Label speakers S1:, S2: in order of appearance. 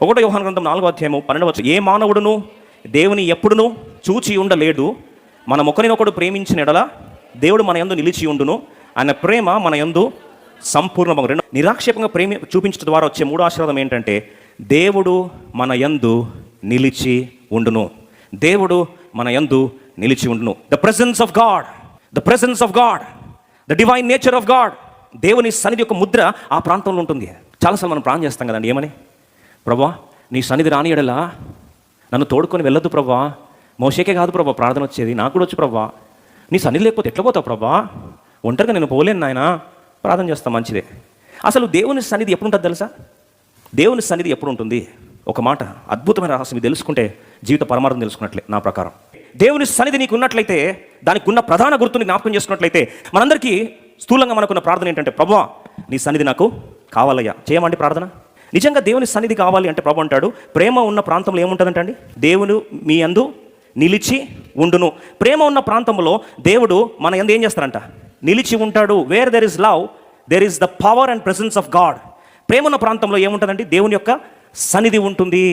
S1: ఒకటో యోహాను గ్రంథం 4:12 ఏ మానవుడును దేవుని ఎప్పుడును చూచి ఉండలేడు, మనం ఒకరినొకడు ప్రేమించిన ఎడల దేవుడు మన యందు నిలిచి ఉండును, ఆయన ప్రేమ మన యందు సంపూర్ణమగు. నిరాక్షేపంగా ప్రేమ చూపించడం ద్వారా వచ్చే మూడో ఆశీర్వాదం ఏంటంటే దేవుడు మన యందు నిలిచి ఉండును. దేవుడు మన యందు నిలిచి ఉండును. The presence of God, the presence of God, the divine nature of God. దేవుని సన్నిధి యొక్క ముద్ర ఆ ప్రాంతంలో ఉంటుంది. చాలాసార్లు మనం ప్రార్థన చేస్తాం కదండి, ఏమని? ప్రభా నీ సన్నిధి రాని ఎడలా నన్ను తోడుకొని వెళ్ళొద్దు ప్రభా. మోషేకే కాదు ప్రభా ప్రార్థన వచ్చేది, నాకు కూడా వచ్చు ప్రభా. నీ సన్నిధి లేకపోతే ఎట్లా పోతావు ప్రభా? ఒంటరిగా నేను పోలేను నాయన. ప్రార్థన చేస్తాం, మంచిదే. అసలు దేవుని సన్నిధి ఎప్పుడు ఉంటుంది తెలుసా? దేవుని సన్నిధి ఎప్పుడు ఉంటుంది? ఒక మాట, అద్భుతమైన రహస్యం తెలుసుకుంటే జీవిత పరమార్థం తెలుసుకున్నట్లే నా ప్రకారం. దేవుని సన్నిధి నీకు ఉన్నట్లయితే, దానికి ఉన్న ప్రధాన గుర్తుని జ్ఞాపకం చేసుకున్నట్లయితే, మనందరికీ స్థూలంగా మనకున్న ప్రార్థన ఏంటంటే ప్రభువా నీ సన్నిధి నాకు కావాలయ్యా. చేయమండి ప్రార్థన. నిజంగా దేవుని సన్నిధి కావాలి అంటే ప్రభు అంటాడు, ప్రేమ ఉన్న ప్రాంతంలో ఏముంటుందంటండి? దేవుడు మీ యందు నిలిచి ఉండును. ప్రేమ ఉన్న ప్రాంతంలో దేవుడు మన యందు ఏం చేస్తారంట? నిలిచి ఉంటాడు. Where there is love there is the power and presence of God. ప్రేమ ఉన్న ప్రాంతంలో ఏముంటుందండి? దేవుని యొక్క సన్నిధి ఉంటుంది.